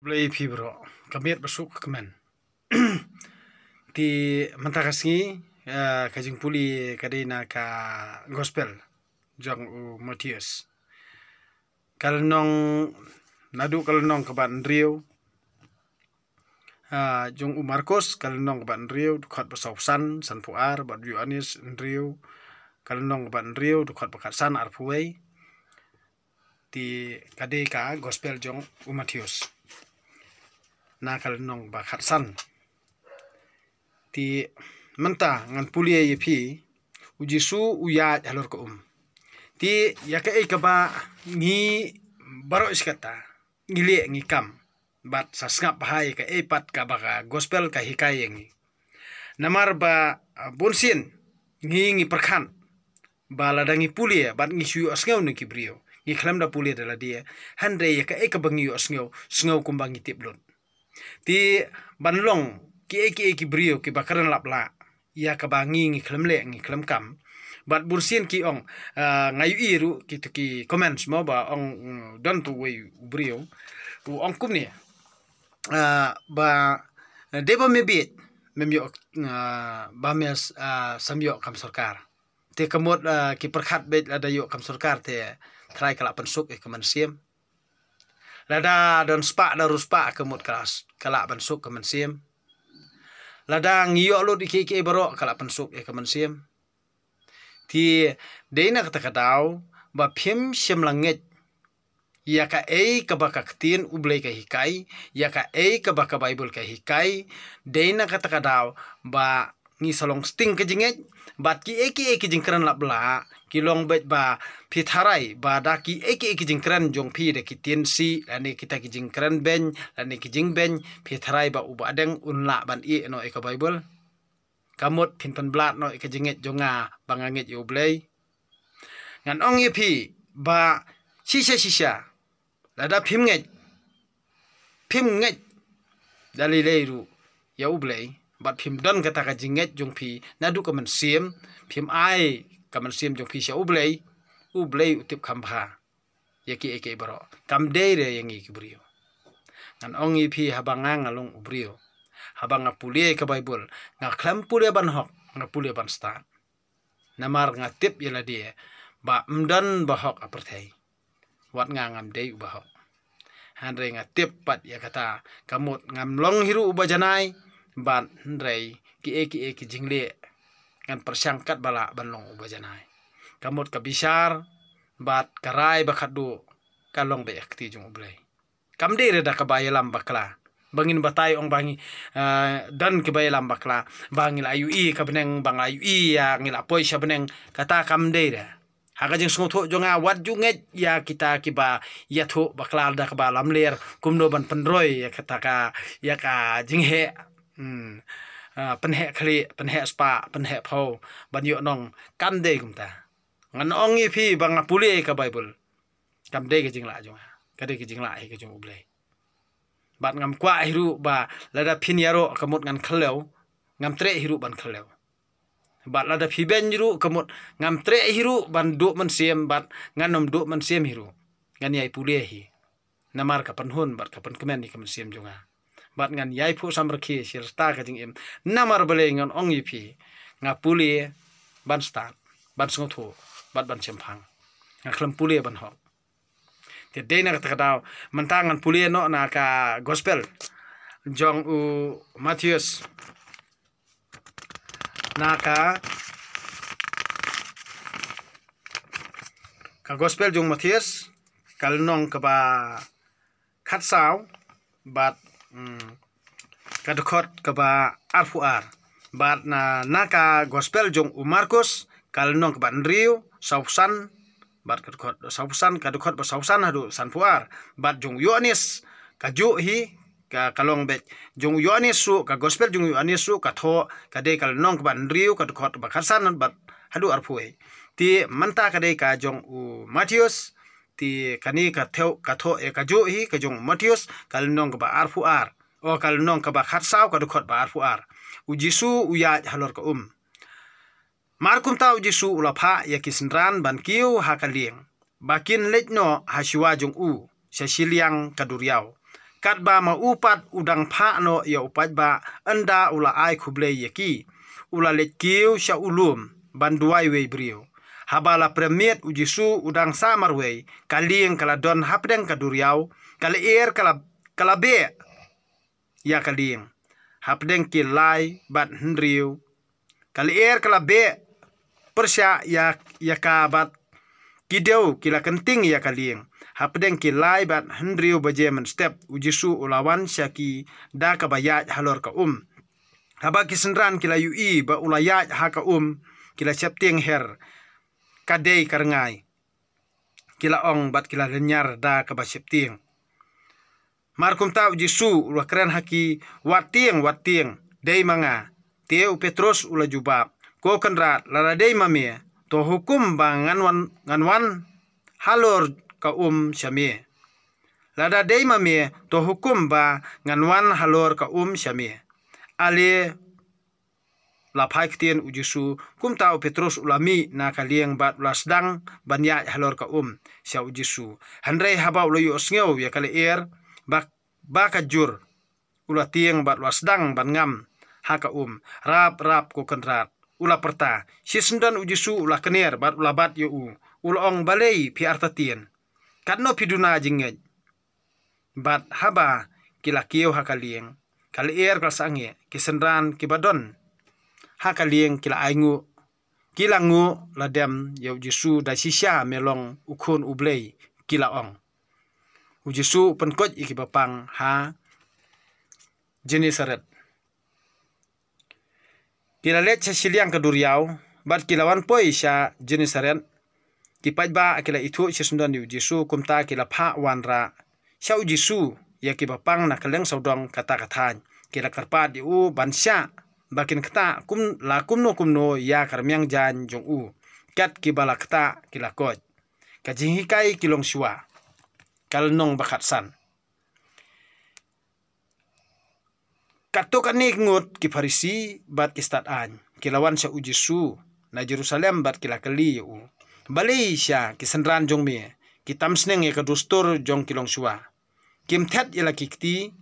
Blai pi bro, kamiat besuk kemen. Ti mentakasngi kajing puli kadina ka gospel jong u Matius. Kalnong nadu kalnong keban Rio. Jong u Markus kalnong keban Rio dukhat besausan san puar bat Yohanes Rio. Kalnong keban Rio dukhat bekat san arpuai. Ti kadika gospel jong u Matius. Na kalnong bakat san ti menta ngan pulia yepi ujisu uya halor ko ti yaka kaba ngi baro iskata ngile ngikam bat sasngap bahai ka pat ka baka gospel ka hikai ngi namar ba bonsin ngi perkhan ba ladangi pulia bat ngi suyu asngau ni kibrio ngi khlam da pulia dala dia hande yaka ka bangi asngau kumbangi tiplon ti banlong ki brio ki bakaran lapla ya kabangi ngi klemle ngi klem kam bat bursin ki ong ngayu iru ki comments mo ba ong don to we brio u ong kumni ba debo mebit memyo ba mes samyo kam sarkar te kamot ki perkhat bet ada yo kam sarkar te try kala pensuk kaman siem lada don spa da ruspa kemut kelas kala pensuk kaman siem lada ngiyo lo di kiki baro kala pensuk kaman siem ti deina kata kadau ba phim siem langet ya ka ka baka ktin ublei ka hikai ya ka baka bible ka hikai deina kata kadau ba ngi salong sting ke jinget bat ki jingkran labla kilong bet ba pitharai ba da ki jingkran jong pi de kitin si lani kita ki jingkran ben lani ki jing ben pitharai ba uba deng unla ban i no ka bible kamut pinpan blat no ka jinget jonga banganget yo blei ngan ong ye pi ba sisa lada phim nget dali leiru ya ublei bat phim don kata ka jinget jong pi nadu ka man siem phim ai ka man siem jong pi sha ublei utip khamha yaki baro kam de re yangi kibrio ngan ong pi habanga ngalong ubrio habanga pulie ka bible nga khlam pulie ban hok nga pulie ban sta namar nga tip yela dia ba mdan ba hok aperthai wat nga ngam de ba hok handre nga tip pat ya kata kamut ngam long hiru uba janai ban ndrei ki jingle ngan persangkat bala banlong uba janai kamut kabisar bat karai bakhadu kalong be akti jung ublei kamde reda kabayalam bakla bangin batai ong bangi dan kebayalam bakla bangil ayu ka beneng bang ayu ya ngil apoi sya beneng kata kamde da haga jeng sungtho jonga wat junget ya kita kiba ya tho bakla da kaba lamler kumno ban pendroi ya kata ka ya ka jinghe penhe khali penhe spa penhe phau banyo nong kamde kumta ngan ong pi bang puli ka bible kamde ke jingla jonga kade ke jingla ke jong ublei bat ngam kwa hiru ba lada phin yaro kamut ngan khlew ngam tre hiru ban khlew bat lada phiben hiru kamut ngam tre hiru ban du man siem bat nganom du man siem hiru ngan yai puli hi namar ka panhun bat ka pan kemen ni kam siem jonga bat ngan yai phu samrakhi sirsta ka jing em namar bale ngan ong pi nga puli ban start ban sungtho bat ban chemphang nga khlam puli ban hok te deina kata kadau mentangan puli no na ka gospel jong u Matius na ka gospel jong Matius kalnong ka ba khatsau bat kadukot ka ba arfuar bat na ka gospel jong u Markus kalnong ka ba Rio sausan bat kadukot sausan kadukot ba sausan hadu sanpuar bat jong Yohanes kaju hi ka kalong bet jong Yohanes su ka gospel jong Yohanes su ka tho kade kalnong ka ba Rio kadukot ba khasan bat hadu arpui ti manta kade ka jong u Matius ti kani ka tho kaju hi ka jong Matius kalnong ka ba arfuar o kalnong ka ba khatsau kadukot ba arfuar ujisu uya halor ka Markum tau Jisu ulapha ya kisnran ban kiu hakalieng bakin letno hasiwa jong u sasiliang kaduriau kat ba ma upat udang pha no ya upat ba anda ula ai khublei yaki ula letkiu sha ulum banduai we brio habala premiet ujisu udang samar we kaling kala don hapdeng kaduriau kala kala be ya kaling hapdeng kilai bat hendriu kala kala be persya ya kabat kideu kila kenting ya kaling hapdeng kilai bat hendriu baje men step ujisu ulawan syaki da kabayat halor ka haba kisendran kila yui ba ulayat ha ka kila septing her kadei karengai kila ong bat kila lenyar da ka ba septing markum ta ujisu ula keren haki wating dei manga teu Petrus ula jubab ko kenrat lara dei mame to hukum ba nganwan halor ka syame lada dei mame to hukum ba nganwan halor ka syame ale la phaikten ujisu kumta Petrus ulami na kalieng bat lasdang banya halor ka sya ujisu handrei haba ulayu osngeu ya kale ba kajur ula tieng bat lasdang ban ngam ha ka rap ko kenrat ula perta sisndan ujisu ula kener bat ula bat yu ula ong balei pi artatien kadno piduna jingej bat haba kila kieu hakalieng kalier kalsange kisendran kibadon hakalieng kila aingu kila ngu ladem ya ujisu da sisya melong ukun ublei kila ong ujisu penkot ikibapang ha Genesaret kila let siliang kaduriau bat kilawan poi sya Genesaret kipat ba akila itu sesundan di ujisu kumta kila pha wanra sya ujisu ya kibapang na keleng saudong kata-katan kila karpat di bansya bakin kata kumno ya karmiang jan jong kat kibala kata kila kot kajinghikai kilong syua kalnong bakatsan katok anik ngut ki Farisi bat kistat an kilawan sa ujisu na Jerusalem bat kila kali balei sya kisendran jong me kitam sneng ya kadustur jong kilong syua kim thet ila kikti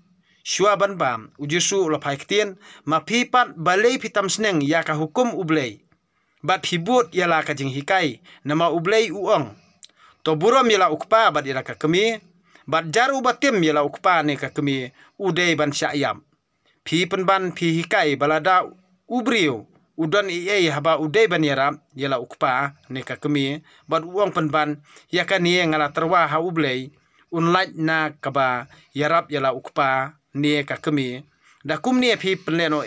syua ban bam ujisu ula phaiktin ma phipat balei pitam sneng ya ka hukum ublei bat hibut yala ka jinghikai nama ublei uong to burom yala ukpa bat ila ka kemi bat jaru batim yala ukpa ne ka kemi udei ban syayam phi penban phi hikai balada ubriu udon haba udei ban yaram yala ukpa ne ka kemi bat uong penban yakani ngala terwa ha ublei unlait na kaba yarap yala ukpa ne ka kemi da kumni phi penleno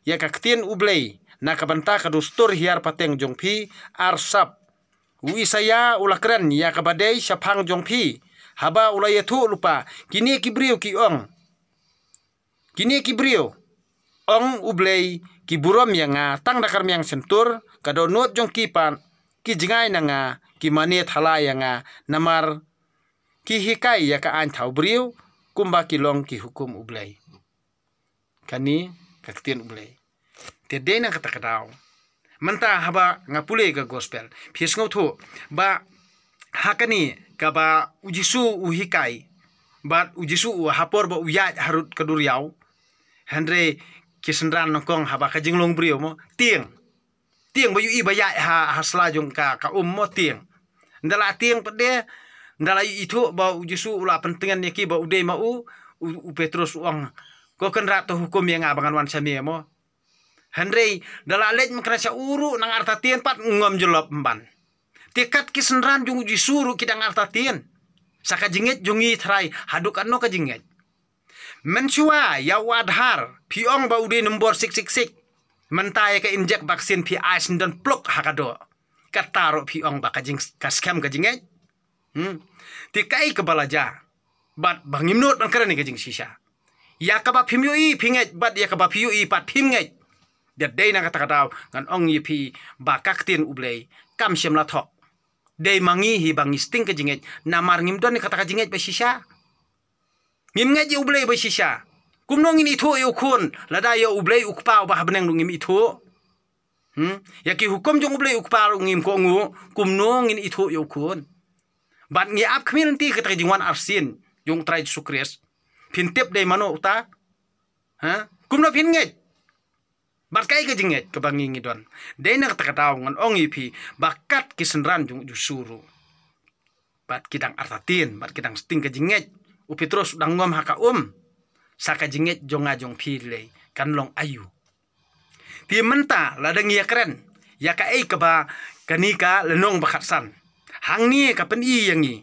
ya ka ktin ublei na kabanta kadustur hiar pateng jong phi arsap uisaya ulakran ya kabadei syapang jong phi haba ulayatu lupa kini kibriu ki ong ong ublei ki burom yang tang dakar miang sentur kadonot jong kipan ki jingai nanga ki manet hala yang namar ki hikai ya ka an thau briu kumba kilong ki hukum ublei kani kaktin ublei te dena kata kadau menta haba ngapule ka gospel phis ngotho ba hakani ka ba ujisu uhikai bat ujisu hapor ba uyat harut kaduriau Andre kisendran nongkong haba ka jinglong brio mo tieng bayu ibaya ha hasla jong ka mo tieng ndala tieng pede ndala itu ba ujisu ula pentingan yaki ba ude mau Petrus uang ko kenra to hukum yang abangan wan sami mo Andre dala lej makrasa uru nang artatien pat ngom jelop mban tikat kisendran jong ujisu ru kidang artatien saka jinget jongi thrai haduk anno ka jinget Mensua ya wadhar piong ba ude nombor 666 mentai ka injek vaksin pi ais dan plok hakado kataro piong ba kajing kaskam kajingai tikai ke balaja bat bangimnot ang karani kajing sisa ya ka ba pimyui pinget bat ya ka ba piyui pat pimnget dat dei na kata kadaw ngan ong yipi ba kaktin ublei kam syam la thok dei mangi hi bangisting kajinget namar ngimdon ni kata kajinget ba sisa ngim ngaji ublei ba sisa kumno ngin itu yu kun lada ya ublei ukpa ba habneng ngim itu ya ki hukum jong ublei ukpa ngim ko ngu kumno ngin itu yu kun bat ngi ap kmin ti kata jingwan arsin jong trai sukres phin tip dei mano uta ha kum na phin nget bat kai ka jinget ka bangi ngidon dei na ta kataw ngan ongi phi bakat kisenran jung jusuru bat kidang artatin bat kidang sting ka jinget upi terus dang ngom haka saka jinget jonga jong phi le kan long ayu pi menta ladang ya keren ya ka ei ka ba kanika lenong bakat san hang ni ka pen i yangi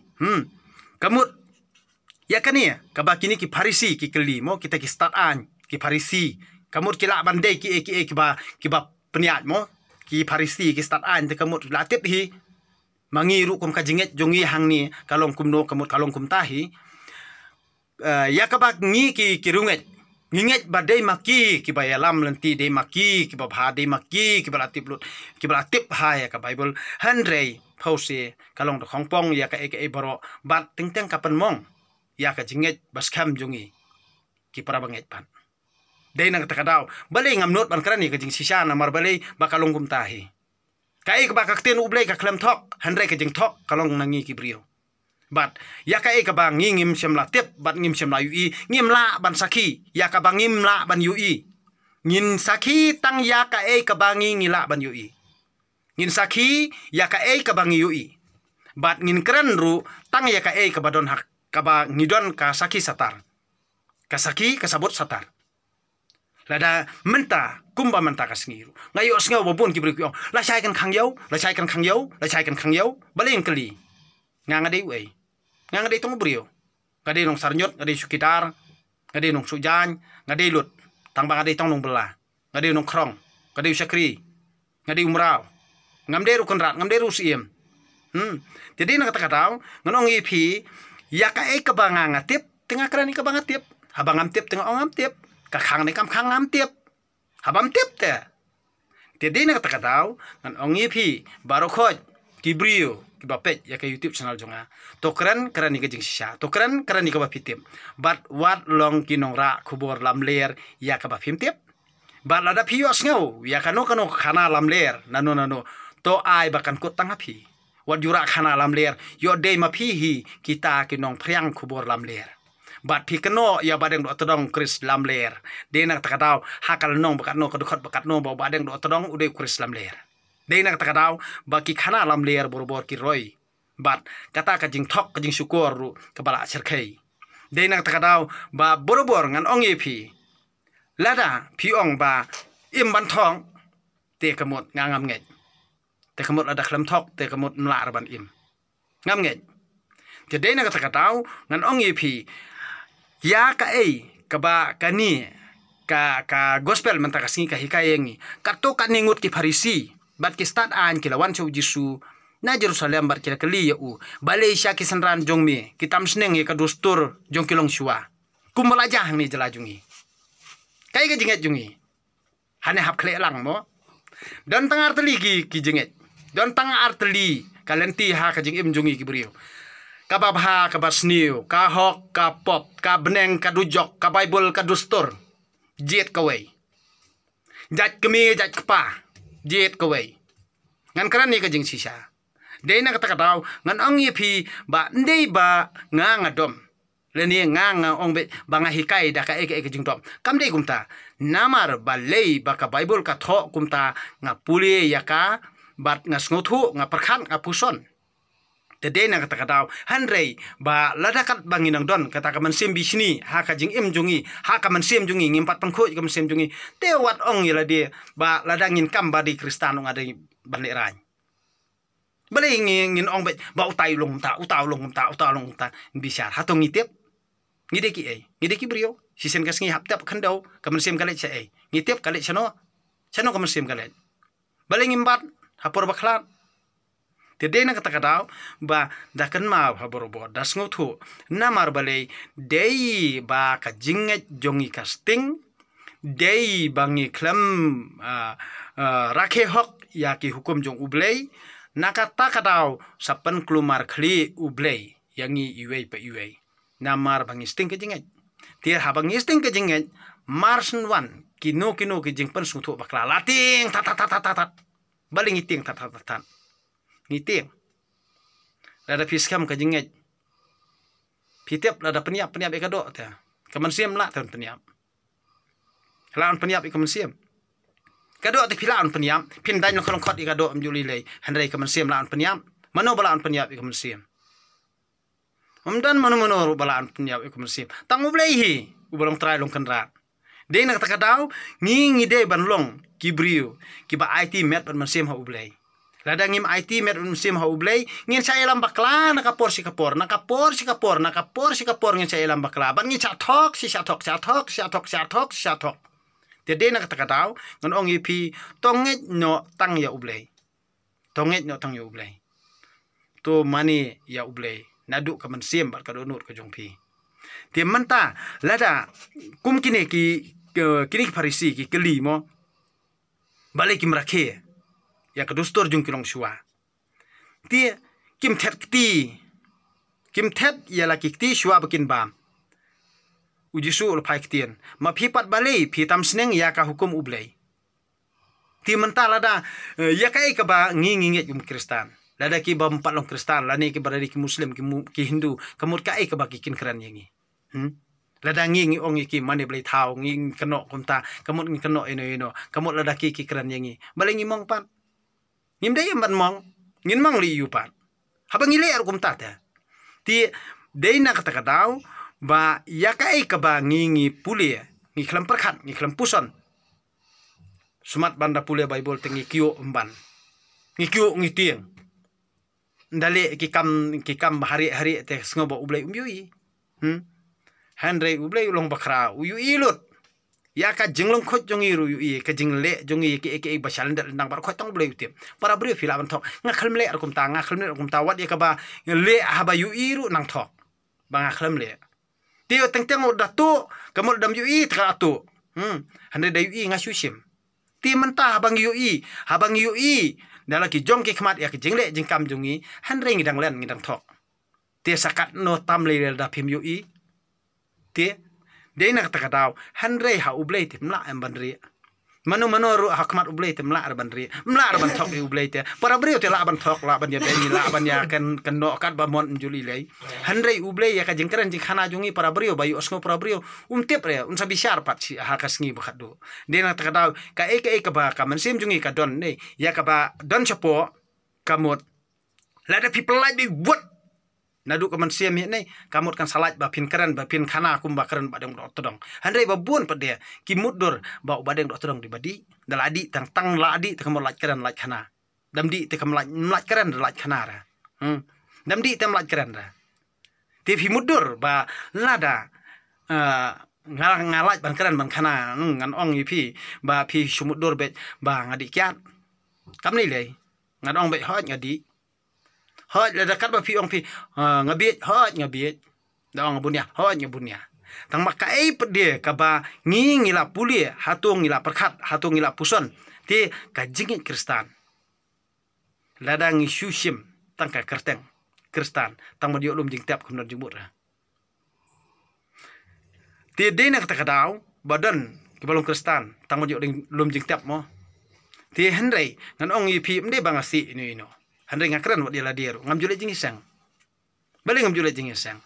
kamut ya kania ka ba kini ki farisi ki keli mo kita ki start an ki farisi kamut kila bandai ki ba peniat mo ki farisi ki start an te kamut latip hi mangi ru kum ka jinget jongi hang ni kalong kumno kamut kalong kum tahi ya ka ba ngi ki runget nginget badai maki ki ba yalam lenti de maki ki ba bha de maki ki ba latip lut ki ba latip ha ya ka bible handrei phause kalong to khongpong ya ka e baro bat ting teng kapan mong ya ka jinget baskam jongi ki para banget pan dei nang takadaw bali ngam not ban krani ka jing sisa na mar bali bakalong kum tahi kai ka ba ka ten ublei ka klem thok handrei ka jing thok kalong nangi ki brio bat ya ka ka bang ngim sem la tip bat ngim sem la ui ngim la ban saki ya ka bang ngim la ban ui ngin saki tang ya ka bang ngila ban ui ngin saki ya ka ka bang ui bat ngin keren ru tang ya ka badon hak ka ba ngidon ka saki satar ka saki ka sabut satar lada menta kumba menta ka sngiru ngayo sngaw bobon ki brio la chai kan khang yau la chai kan khang yau baling keli nganga dei we nganga dei tong brio ngade nong sarnyot ngade sukitar ngade nong sujan ngade lut tang bang ngade tong nong bela ngade nong krong ngade sakri ngade umrau ngamde ru konrat ngamde ru siem jadi nak kata ngonong ipi ya ka ka banga ngatip tengah krani ka banga tip habang ngamtip tengah ongam tip ka khang ne kam khang ngamtip habam tip te jadi nak kata ngonong ipi baru khoj kibrio kibapet ya ka YouTube channel jonga to keren ni ka jing sisa to keren ni ka ba fitim but what long kinong ra khubor lamler ya ka ba fimtip but lada pios ngau ya kano khana lamler nano to ai bakan ko tanga phi wat jura khana lamler yo dei ma phi hi kita kinong phriang khubor lamler but phi kano ya badeng do todong kris lamler de nak takadaw hakal nong bakat no kadukhat bakat no ba badeng do todong ude kris lamler dei nak takadaw baki khana lam ler borbor ki roy bat kata ka jing thok ka jing syukur ru kabala cerkai dei nak takadaw ba borbor ngan ong epi lada pi ong ba im ban thong te kamot ngam nget te kamot ada khlam thok te kamot mla ban im ngam nget te dei nak takadaw ngan ong epi ya ka ka ba kani ka gospel mentakasi ka hikayengi kato ka ningut ki farisi bat ki start an kilawan chau jisu na Jerusalem bat kila kali ya balai sya ki sanran jong mi kitam sneng ye ka dustur jong kilong shua kumbala jang ni jela jungi kai ka jinget jungi hane hap kle lang mo don tang arteli ki jinget don tang arteli kalenti ha ka jing im jungi ki brio ka babha ka basniu ka hok ka pop ka beneng ka dujok ka bible ka dustur jet ka wei jat kemi jat kpa jet kawai ngan karan ni ka jing sisa dei na kata kataw ngan ong yepi ba ndei ba nga ngadom leni nga ong be banga hikai da ka eke jing tom kam dei kumta namar balei ba ka bible ka tho kumta nga puli ya ka bat nga sngotu nga perkhan nga puson dei na kata kataw handrei ba ladakat banginang don kata ka man sim bisni ha ka jing im jungi ha ka man sim jungi ngimpat pangkho ka man sim jungi te wat ong yela dia ba ladangin kam ba di kristano ngade balik ran balik ngin ong ba utai long ta bisa hatong ngitip ngideki brio sisen kas ngi haptap khandau ka man sim kale cha ngitip kale chano ka man sim kale balik ngimbat hapor baklat Tede na kata ba dakan ma haborobo das ngotu namar balei dei ba ka jinget jongi casting dei bangi klam rakhe hok ya ki hukum jong ublei nakata kadau sapan klumar khli ublei yangi iwei pa iwei namar bangi sting ke jinget tiar habang sting ke jinget marsen wan kino ki jing pen sutu bakla lating tat baling iting tat ngiting lada fiskam ka jinget pitep lada peniap eka do ta kaman siam la tan peniap lawan peniap i kaman siam kado te pilawan peniap pin dan kolong khot i kado amjuli lei handai kaman siam lawan peniap mano balawan peniap i kaman siam dan mano balawan peniap i kaman siam tangu blei hi ubalong trai long kanra de nak takadau ngi de ban long kibriu kiba IT met ban siam ha ublei ladang im IT met musim ha ublei ngin saya lam bakla nakapor si kapor ngin saya lam bakla ban ngi chathok si chathok tede nak takatau ngon ong ipi tonget no tang ya ublei to mani ya ublei nadu kaman sim bat kadonut ka jongpi ti manta lada kum kini ki farisi ki keli mo balik kim rakhe ya kedustor jung kilong shua ti kim thet ya la kikti shua bakin bam ujisu ul pai kitien ma phipat balei phi tam sneng ya ka hukum ublei ti mentala da ya kai ka ba ngi jum kristan lada ki bam pat long kristan lani ki barari ki muslim ki hindu kamut kai ka ba kikin kran yangi lada ngi ong ki mane blei thau ngi keno kumta kamut ngi keno ino kamut lada ki kran yangi balei ngi mong pan ngim dai ban mong ngin mang li yupan habang ile ar kum tata ti dei na kata kadau ba yakai ka ba ngi pule ngi khlam perkhat ngi khlam puson sumat banda pule bible tengi kio emban ngi tieng ndale ki kam hari te sngobo ublei umyui handre ublei ulong bakra uyu ilut ya ka jinglong khot jongi ru yu ka jingle jongi ke basal ndal nang bar khotong bleu tip para bri fila ban thok nga khlem le ar kum ta wat ya ka ba le haba yu iru nang thok ba nga khlem le tio teng da tu kamol dam yu i tra tu hande da yu i nga shushim ti menta habang yu i dala ki jong ki khmat ya ki jingle jingkam jongi handre ngidang len ngidang thok ti sakat no tam le da phim yu i ti de nak takadau handre ha ublei te mla em bandri mano ru hakmat ublei te mla ar bandri mla ar ban thok ublei te para brio te la ban thok la ban ya dei la ban ya kan no kat ba mon juli lei handre ublei ya ka jingkran jing khana jungi para brio bayu osno para brio tip re sabi syar pat si ha kasngi bakhadu de nak takadau ka ka ba ka mansim jungi ka don nei ya ka ba don chapo kamut la da people like be what nadu kaman siam ni kamut kan salat ba pin khana kum ba karan badeng dok todong handai ba bun pade ki mudur ba badeng dok todong di badi daladi tang la adi te kamut laj khana damdi te kam laj karan laj khana ra damdi tem laj karan ra te fi mudur ba lada ngalaj ban karan ban khana ngan ong pi ba pi sumudur bet ba ngadi kyat kam ni le ngan ong bet hot ngadi hot la dekat ba pi ong pi ngabiet da ong bunya hot ngabunya tang makai pede ka ba ngila puli hatung ngila perkhat hatung ngila puson ti ka jingit kristan ladang shushim tang ka kerteng kristan tang ma diolum jing tap kumna jumur ti de nak takadau badan ki balong kristan tang ma diolum jing tap mo ti henrei ngan ong pi mde bangasi ino handre ngakran wat dia ladieru ngam jule jing isang bali ngam jule jing isang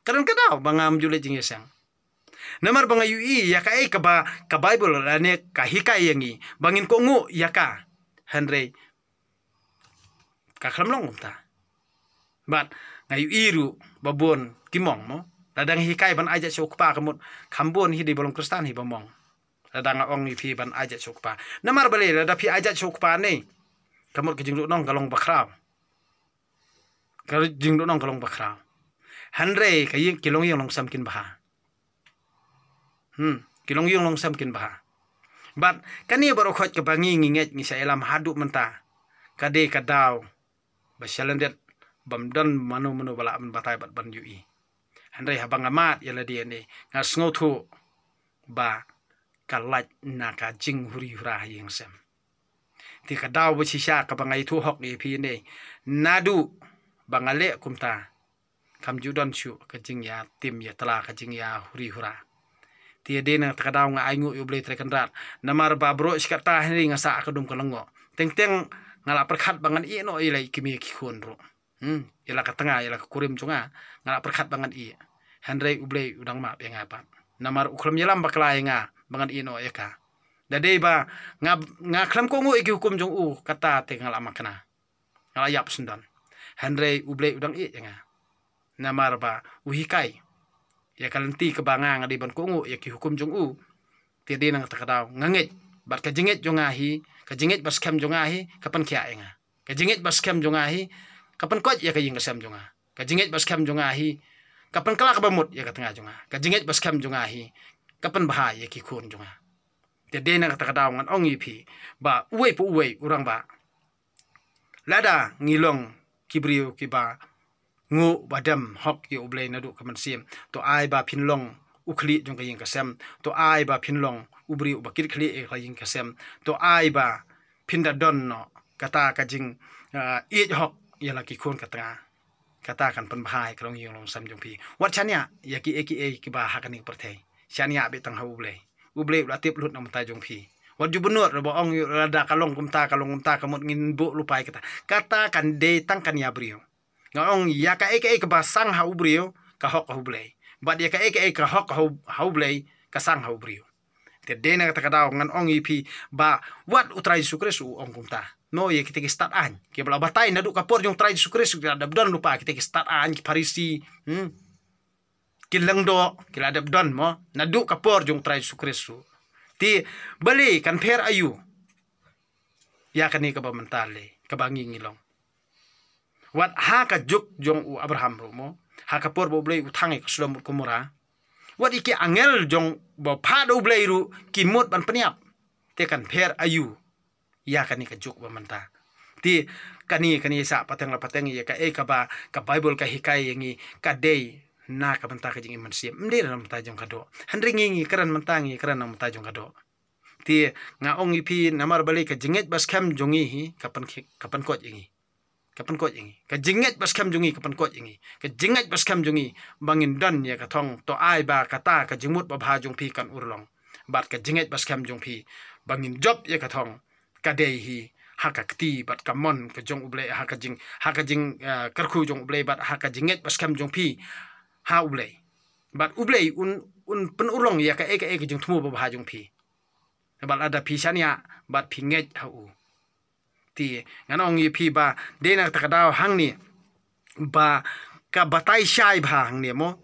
karan kadau bangam jule jing isang namar banga ui ya ka ka bible la ne ka hikai yangi bangin ko ngu ya ka handre ka khlam long ta bat ngai iru babon kimong mo ladang hikai ban aja sokpa kamut khambon hi di bolong kristan hi bamong ladang ong pi ban aja sokpa namar bali lada pi aja sokpa ne kamut ke jingdu nong kalong bakrau jingdu nong kalong bakrau handre kayi kilong yung long samkin baha kilong yung long samkin baha bat kani baru khot ke bangi nginget ni sa elam hadu menta kade kadau basyalandet bamdan manu bala man batai bat ban yui handre habang amat yala dia ni ngas ngotu ba kalat na ka jing huri hura yang sem ti kadau bo sisa ka bangai thu hok ni pi ne nadu bangale kumta kam judon shu ka jing ya tim ya tala ka jing ya huri hura ti de na kadau nga aingu yu ble trekandrat namar ba bro skata ni ngasa akadum kalengo teng ngala perkhat bangan i no ilai kimi ki khun ro ila ka tanga ila ka kurim chunga ngala perkhat bangan i Handrai ublei udang ma penga pa. Namar ukram yelam baklai nga bangan ino eka. Dadai ba nga klam ko ngu iki hukum jong u kata te ngala makna. Ngala yap sendan. Handrai ublei udang i nga. Namar ba uhikai. Ya kalanti kebanga ngadi ban ko ngu iki hukum jong u. Tiade nang takadaw ngangit. Bat kajinget jong ahi, kajinget bas kem jong ahi, kapan kia nga. Kajinget bas kem jong ahi, kapan kot ya kajing kasem jong ah. Kajinget bas kem jong ahi, kapan kelak bamut ya katengah jong ah. Kajinget bas kem jong ahi, kapan bahaya ya kikun jong ah. Tiade nang takadaw ngan ong ipi ba uwe pu uwe urang ba. Lada ngilong kibriu kiba ngu badam hok ya ublei nadu kaman sim to ai ba pinlong ukli jong kajing kasem to ai ba pinlong ubri ubakir kli e kajing kasem to ai ba pinda don no kata kajing i hok ya laki kun katanga kata kan pen bahai krong yung long sam jong pi wat chania ya ki e ki ba hakani perthai chania be tang ha ublei ulatip lut nam ta jong pi wat ju benut ro ong rada kalong kumta kamut ngin bu lupai kata kan de tang kan ya brio ngong ya ka e ke ba sang ha ubrio ka hok ha ublei bat ya ka e ka hok ha ublei ka sang ha ubrio te dena kata kadaw ngan ong ipi ba wat utrai sukres u ong kumta no ye kita start an ke bala batai nadu kapor jong trai sukres ada don lupa kita start an ki parisi kilang do kila ada don mo nadu kapor jong trai sukres su ti bali kan per ayu ya kan ni ka ba mentale ka bangi ngilong wat ha ka juk jong u Abraham romo ha kapor bo blei utangi ka sudah mut kumura wat iki angel jong bo pado bleiru kimut ban peniap te kan per ayu ya kani ka juk ba manta ti kani sa pateng la pateng ya ka e ka ba ka bible ka hikai yangi ka dei na ka manta ka jing iman sim mde na manta jong kado handringi karan mantangi karan na manta jong kado ti nga ong ipi namar balik ka jinget bas kam jongi hi kapan kot yangi kapan kot ingi ka jinget bas kam jungi kapan kot ingi ka jinget bas kam jungi bangin dan ya ka thong to ai ba kata ka jingmut ba bha jong pi kan urlong bat ka jinget bas kam jong pi bangin job ya ka thong ka dei hi ha ka kti bat ka mon ka jong uble ha ka jing karkhu jong uble bat ha ka jinget bas kam jong pi ha uble bat uble un pen urlong ya ka e ka jing thumu ba bha jong pi bat ada pisania bat pinget ha u ti nganong ipi ba dena takadaw hang ni ba ka batai shai ba hang ni mo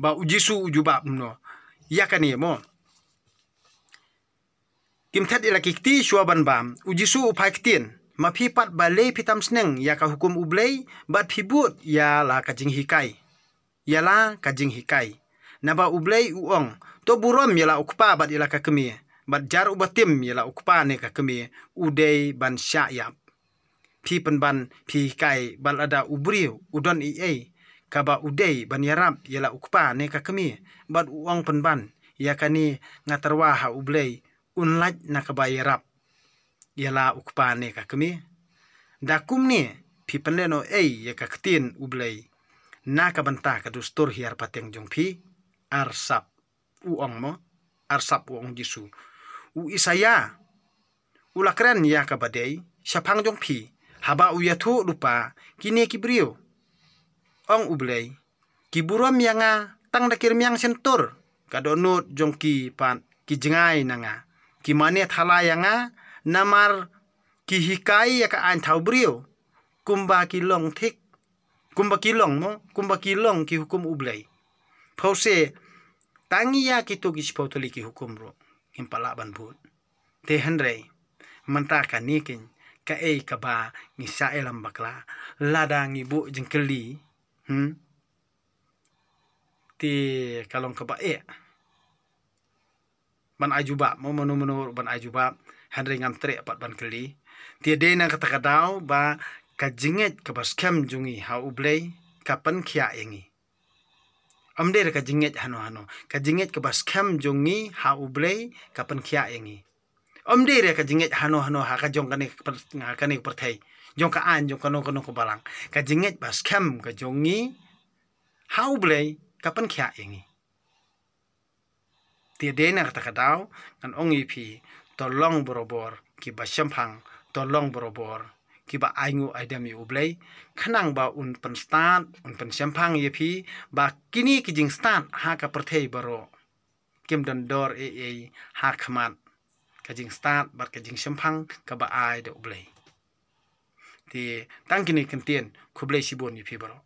ba ujisu ujuba no yakani mo kimthat ila kikti shuaban bam ujisu upaktin mapi pat bale pitam sneng ya ka hukum ublei bat phibut ya la ka jing hikai ya la ka jing hikai na ba ublei uong to burom ya la ukpa bat ila ka kemi bat jar ubatim ya la ukpa ne ka kemi udei ban syayap pi penban pi kai bal ada ubriu udon ie kaba udei ban yarap yala ukpa ne ka kemi bat uang penban ya kani ngatarwa ha ublei unlaj na kaba yarap yala ukpa ne ka kemi dakum ni pi penleno ya ka ktin ublei na ka banta ka dustur hiar pateng jong pi arsap uang mo arsap uang jisu u isaya ulakran ya ka badei syapang jong pi haba uyathu lupa kini kibriu ong ublei kiburam yanga tang dakir miang sentur kadonut jongki pan ki jengai nanga ki mane thala yanga namar ki hikai ya ka an thau briu kumba kilong thik kumba kilong mo kumba kilong ki hukum ublei phose tangiya ki to ki spotoli ki hukum ro impala ban bhut te handrei manta ka nikin ka ka ba ni sa elam bakla ladang ibu jengkeli ti kalong ka ba ban ajuba mo menu ban ajuba handre ngam tre pat ban keli ti de na kata kadau ba ka jinget ka bas kem jungi ha ublei kapan khia engi amde ka jinget hano ka jinget ka bas kem jungi ha ublei kapan khia engi omde re ka jinget hano ha ka jong kane perthai jong ka an jong kano ko balang ka jinget bas kem ka jongi hau blei kapan khia engi ti dena kata kadau kan ongi pi tolong borobor ki basyam phang tolong borobor kiba aingu aidam yu ublei khanang ba un pen start un pen sempang ye phi ba kini kijing start ha ka perthei baro kim dan dor e ha khmat kajing start bat kajing sempang ka ba ai de ublei ti tang kini kentien khublei sibon ye phi baro